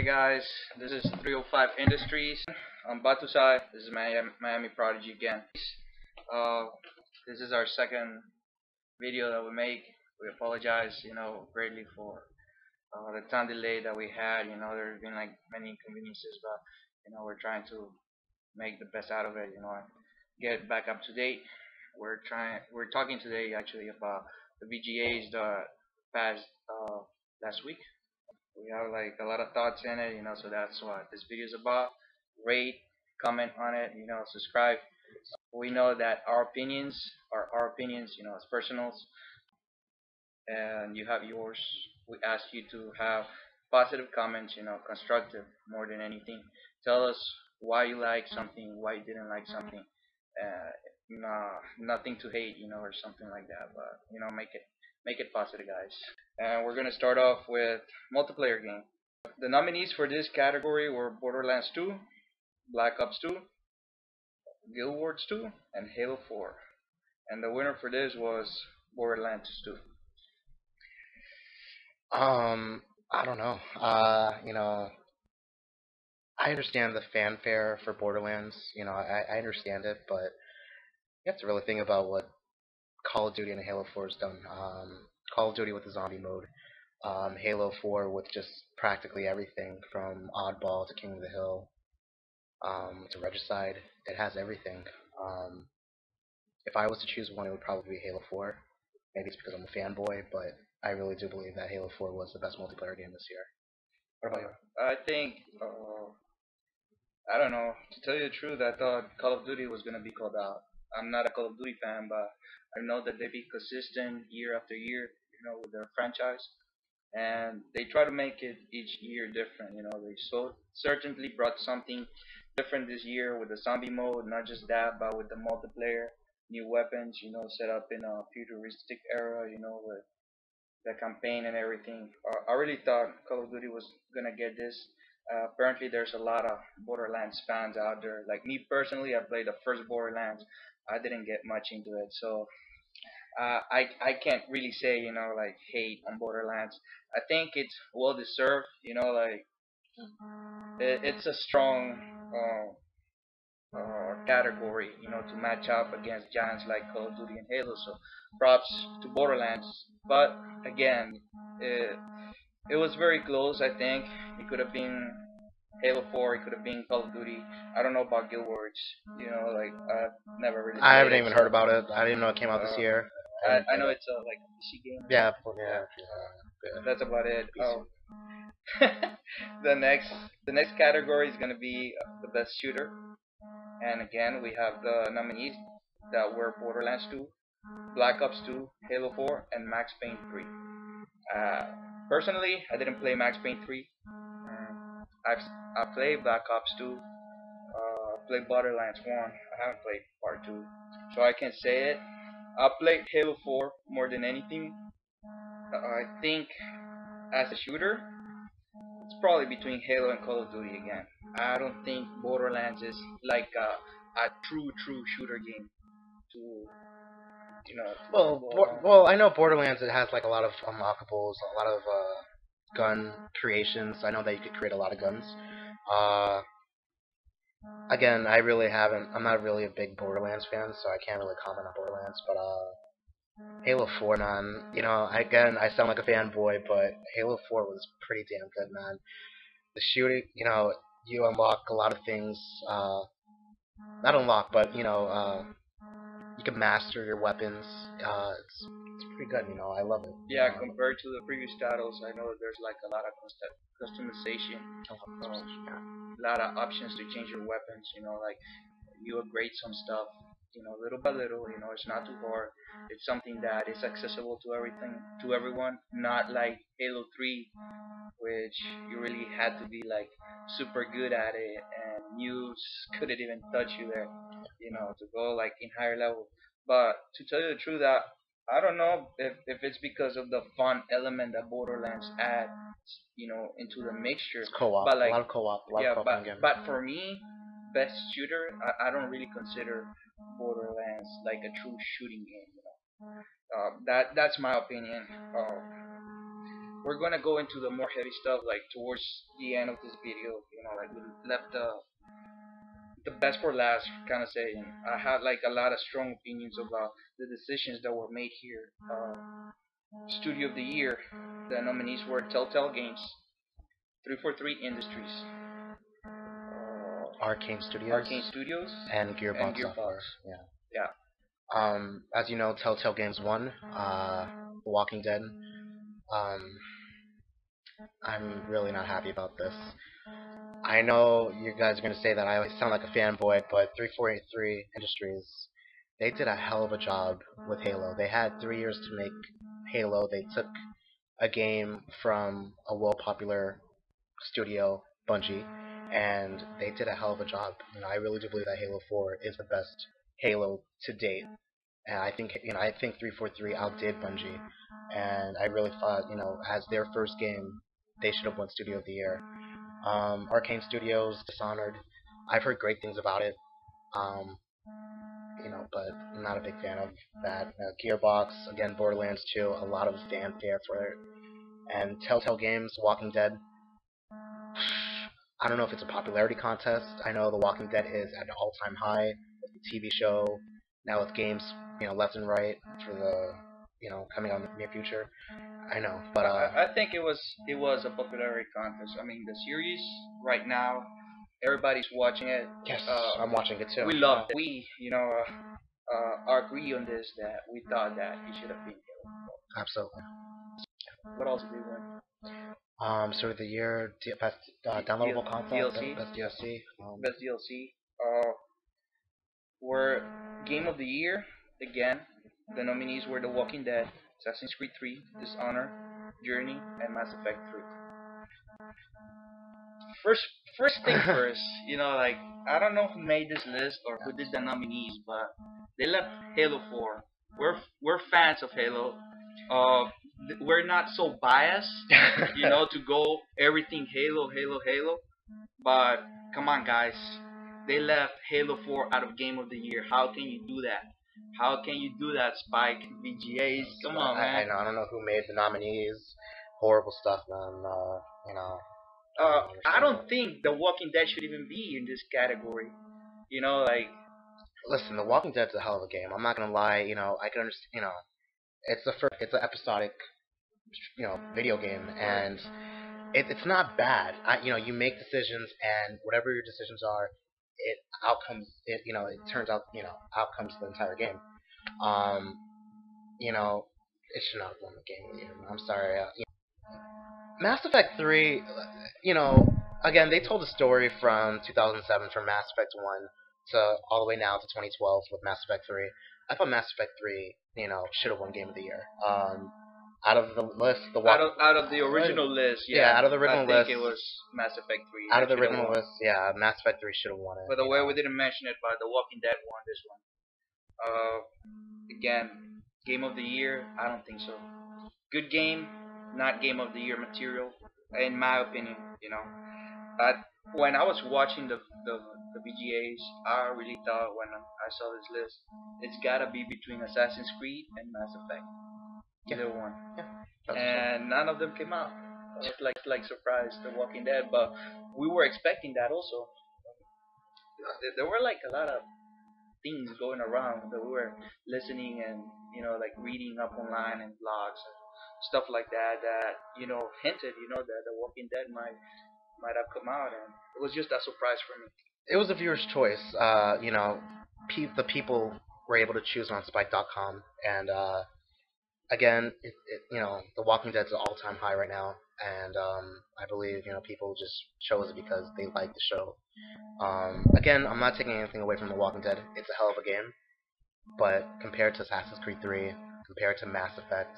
Hey guys, this is 305 Industries. I'm Batusai. This is Miami Prodigy again. Uh, this is our second video that we make. We apologize, greatly for the time delay that we had. There's been like many inconveniences, but we're trying to make the best out of it. And get back up to date. We're talking today actually about the VGAs that passed last week. We have like a lot of thoughts in it, so that's what this video is about. Rate, comment on it, subscribe. We know that our opinions are our opinions, it's personals, and you have yours. We ask you to have positive comments, constructive more than anything. Tell us why you like something, why you didn't like something. Nothing to hate, or something like that, but make it positive, guys. And we're gonna start off with multiplayer game. The nominees for this category were Borderlands 2, Black Ops 2, Guild Wars 2, and Halo 4. And the winner for this was Borderlands 2. I don't know. I understand the fanfare for Borderlands. I understand it, but you have to really think about what Call of Duty and Halo 4 has done. Call of Duty with the zombie mode, Halo 4 with just practically everything from Oddball to King of the Hill to Regicide. It has everything. If I was to choose one, it would probably be Halo 4. Maybe it's because I'm a fanboy, but I really do believe that Halo 4 was the best multiplayer game this year. What about you? I think, I don't know. To tell you the truth, I thought Call of Duty was gonna be called out. I'm not a Call of Duty fan, but I know that they be consistent year after year, with their franchise, and they try to make it each year different. They certainly brought something different this year with the zombie mode. Not just that, but with the multiplayer, new weapons, set up in a futuristic era, with the campaign and everything. I really thought Call of Duty was gonna get this. Apparently, there's a lot of Borderlands fans out there. Like me personally, I played the first Borderlands. I didn't get much into it, so I can't really say like hate on Borderlands. I think it's well deserved. Like it's a strong category, to match up against giants like Call of Duty and Halo. So props to Borderlands. But again, it was very close. I think it could have been Halo 4. It could have been Call of Duty. I don't know about Guild Wars. Like I've never really. I haven't even heard about it. I didn't know it came out this year. I know it's a like a PC game. Yeah. That's about it. Oh. the next category is gonna be the best shooter, and again we have the nominees that were Borderlands 2, Black Ops 2, Halo 4, and Max Payne 3. Personally, I didn't play Max Payne 3. I played Black Ops 2. I played Borderlands 1. I haven't played Part 2, so I can say it. I played Halo 4 more than anything. I think as a shooter, it's probably between Halo and Call of Duty again. I don't think Borderlands is like a true shooter game. Well, I know Borderlands. It has like a lot of unlockables, a lot of gun creations. I know that you could create a lot of guns. Again, I'm not really a big Borderlands fan, so I can't really comment on Borderlands. But Halo 4, man. Again, I sound like a fanboy, but Halo 4 was pretty damn good, man. The shooting, you unlock a lot of things. Not unlock, but you can master your weapons. It's pretty good. I love it. Yeah, compared to the previous titles, I know that there's like a lot of customization, a lot of options to change your weapons. Like you upgrade some stuff, little by little. It's not too hard. It's something that is accessible to everyone. Not like Halo 3, which you really had to be like super good at it, and news couldn't even touch you there. To go like in higher level. But to tell you the truth, that I don't know if it's because of the fun element that Borderlands adds, into the mixture. It's co-op, but like, a lot of co-op, a lot of co-op again. But for me, best shooter, I don't really consider Borderlands like a true shooting game. That's my opinion. we're gonna go into the more heavy stuff like towards the end of this video. You know, like we left the best for last, kind of saying. I had like a lot of strong opinions about the decisions that were made here. Studio of the Year, the nominees were Telltale Games, 343 Industries, Arcane Studios Arcane Studios, and Gearbox and Gearbox. Software. Yeah. Yeah. As you know, Telltale Games won. The Walking Dead. Um, I'm really not happy about this. I know you guys are gonna say that I always sound like a fanboy, but 3483 Industries, they did a hell of a job with Halo. They had 3 years to make Halo. They took a game from a well-popular studio, Bungie, and they did a hell of a job. You know, I really do believe that Halo 4 is the best Halo to date. And I think 343 outdid Bungie, and I really thought, as their first game, they should have won Studio of the Year. Arcane Studios, Dishonored, I've heard great things about it, um, but I'm not a big fan of that. Gearbox, again, Borderlands 2, a lot of fanfare for it. And Telltale Games, Walking Dead, I don't know if it's a popularity contest. I know The Walking Dead is at an all-time high with the TV show, now with games, left and right for the, coming out in the near future. I know, but I think it was a popularity contest. I mean, the series right now, everybody's watching it. Yes, I'm watching it too. We love it. We, agree on this that we thought that it should have been. Absolutely. What else did we win? Sort of the year, best downloadable content, DLC. best DLC. Best DLC. Were Game of the Year again. The nominees were The Walking Dead, Assassin's Creed 3, Dishonored, Journey, and Mass Effect 3. First thing first, I don't know who made this list or who did the nominees, but they left Halo 4. We're fans of Halo. We're not so biased, to go everything Halo. But come on, guys, they left Halo 4 out of Game of the Year. How can you do that? How can you do that, Spike? VGAs, come on, man. I don't know who made the nominees. Horrible stuff, man. I don't think The Walking Dead should even be in this category. Listen, The Walking Dead's a hell of a game. I'm not gonna lie. I can understand. It's an episodic, video game, and it's not bad. You make decisions, and whatever your decisions are, it turns out, outcomes the entire game. It should not have won the game of the year. I'm sorry. Mass Effect 3, again, they told a story from 2007 from Mass Effect 1 to all the way now to 2012 with Mass Effect 3. I thought Mass Effect 3, should have won Game of the Year. Out of the list, out of the original list, out of the original list, I think it was Mass Effect 3. Out of the original list, Mass Effect 3 should have won it. By the way, we didn't mention it, but The Walking Dead won this one. Again, Game of the Year, I don't think so. Good game, not Game of the Year material, in my opinion. But when I was watching the VGAs, I really thought when I saw this list, it's gotta be between Assassin's Creed and Mass Effect. Either one. Yeah. And none of them came out. I was like surprised, The Walking Dead, but we were expecting that also. There were like a lot of things going around that we were listening and reading up online and blogs and stuff like that hinted that The Walking Dead might have come out, and it was just a surprise for me. It was a viewer's choice. The people were able to choose on Spike.com, and again, The Walking Dead's an all-time high right now, and I believe people just chose it because they like the show. Again, I'm not taking anything away from The Walking Dead. It's a hell of a game, but compared to Assassin's Creed 3, compared to Mass Effect.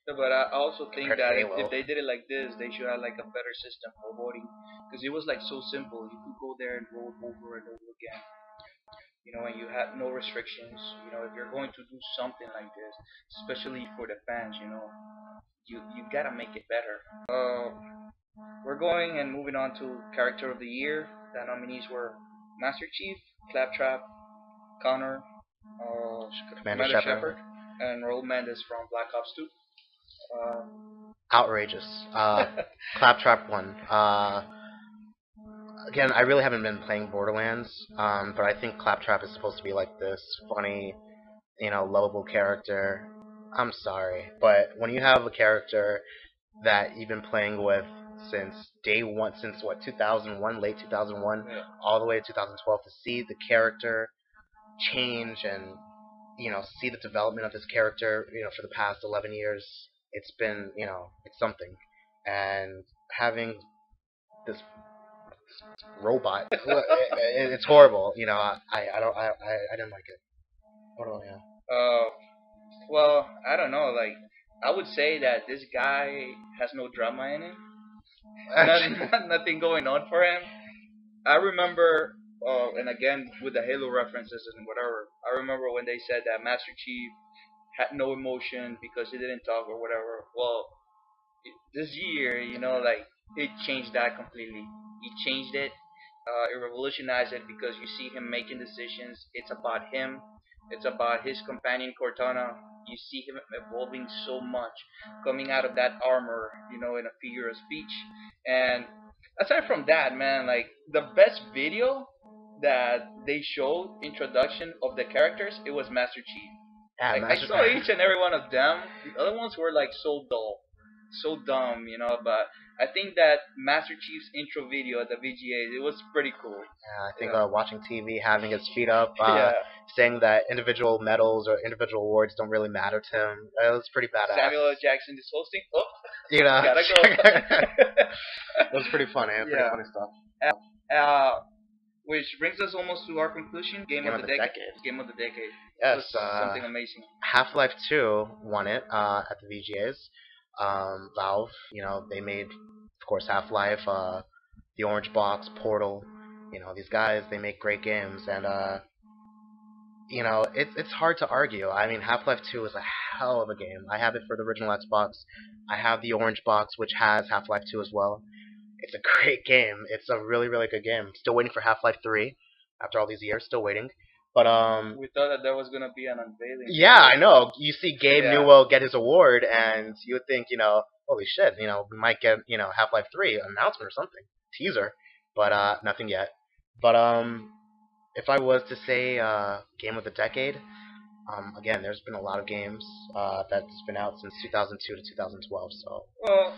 Yeah, but I also think that Halo, if they did it like this, they should have like a better system for voting, because it was like so simple. You could go there and vote over and over again. And you have no restrictions. If you're going to do something like this, especially for the fans, you gotta make it better. We're going and moving on to Character of the Year. The nominees were Master Chief, Claptrap, Connor, Commander Shepard, and Raul Mendes from Black Ops 2. outrageous. Claptrap won. Again, I really haven't been playing Borderlands, but I think Claptrap is supposed to be like this funny, lovable character. I'm sorry, but when you have a character that you've been playing with since day one, since what, 2001, late 2001, Yeah. all the way to 2012, to see the character change and see the development of this character, for the past 11 years, it's been, it's something. And having this robot, it's horrible. I didn't like it. What do I have? Well, I don't know. Like, I would say that this guy has no drama in him. Nothing going on for him. I remember, and again with the Halo references and whatever. I remember when they said that Master Chief had no emotion because he didn't talk or whatever. Well, this year, like it changed that completely. He changed it. It revolutionized it because you see him making decisions. It's about him. It's about his companion Cortana. You see him evolving so much, coming out of that armor, in a figure of speech. And aside from that, man, like the best video that they showed introduction of the characters, it was Master Chief. Yeah, Like I saw each and every one of them. The other ones were like so dull, so dumb, But I think that Master Chief's intro video at the VGA, it was pretty cool. Yeah, I think watching TV, having his feet up, Yeah. saying that individual medals or individual awards don't really matter to him. It was pretty badass. Samuel L. Jackson is hosting. Oh, gotta go. It was pretty funny. Pretty funny stuff. Which brings us almost to our conclusion. Game of the decade. Game of the decade. Yes. Something amazing. Half-Life 2 won it at the VGAs. Valve, they made, of course, Half-Life, the Orange Box, Portal. These guys, they make great games, and it's hard to argue. I mean, Half-Life 2 is a hell of a game. I have it for the original Xbox. I have the Orange Box, which has Half-Life 2 as well. It's a great game. It's a really, really good game. Still waiting for Half-Life 3 after all these years. Still waiting. But we thought that there was gonna be an unveiling. Yeah, I know. You see Gabe Newell get his award, and you would think, holy shit, we might get, Half-Life 3 announcement or something, teaser, but nothing yet. But if I was to say game of the decade, again, there's been a lot of games that's been out since 2002 to 2012. So. Well,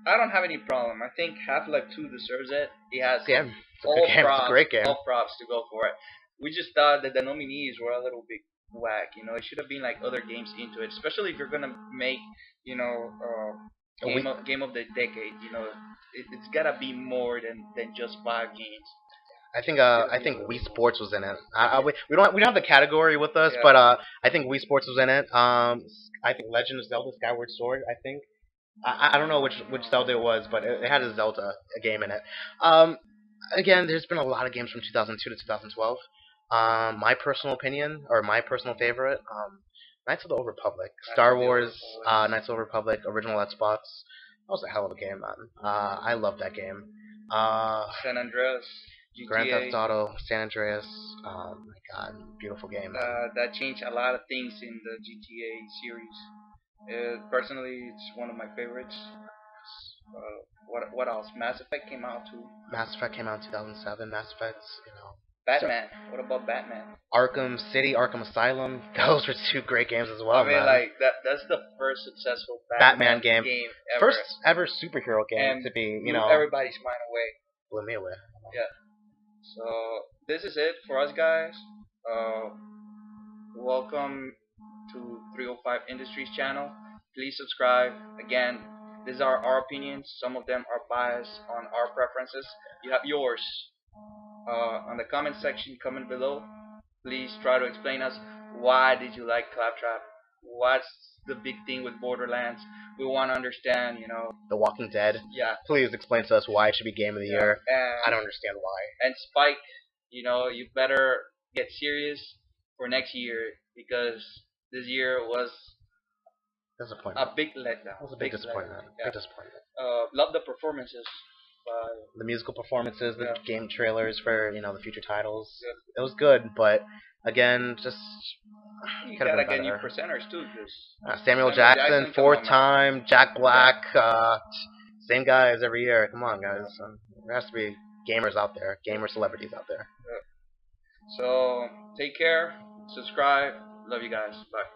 I don't have any problem. I think Half-Life 2 deserves it. It has it's a great game. All props to go for it. We just thought that the nominees were a little bit whack. It should have been like other games into it, especially if you're gonna make, game of the decade. It's gotta be more than just 5 games. I think Wii Sports was in it. We don't have the category with us, Yeah. but I think Wii Sports was in it. I think Legend of Zelda: Skyward Sword. I think I don't know which Zelda it was, but it had a Zelda game in it. Again, there's been a lot of games from 2002 to 2012. My personal opinion, or my personal favorite, Knights of the Old Republic. Star Wars, Knights of the Old Republic, original Xbox. That was a hell of a game, man. I love that game. San Andreas, GTA. Grand Theft Auto, San Andreas. Oh my god, beautiful game. That changed a lot of things in the GTA series. Personally, it's one of my favorites. What else? Mass Effect came out too. Mass Effect came out in 2007. Mass Effect, Batman. What about Batman? Arkham City, Arkham Asylum. Those were 2 great games as well. I mean, man. like that's the first successful Batman game ever. First ever superhero game and to be, blew everybody's mind away. Blew me away. Yeah. So this is it for us, guys. Welcome to 305 Industries channel. Please subscribe. Again, these are our opinions. Some of them are biased on our preferences. You have yours. On the comment section, comment below. Please try to explain us why did you like Claptrap? What's the big thing with Borderlands? We want to understand, The Walking Dead. Yeah. Please explain to us why it should be Game of the Year. And, I don't understand why. And Spike, you better get serious for next year because this year was disappointment. A big letdown. It was a big disappointment. Yeah. Big disappointment. Love the performances. The musical performances, the Yeah. game trailers for the future titles. Yeah. It was good, but Again, just You could have gotta been get new better. presenters too, because Samuel Samuel Jackson, Jackson, come fourth on, man. time. Jack Black, same guys every year. Come on, guys. There has to be gamers out there, gamer celebrities out there. So take care, subscribe. Love you guys. Bye.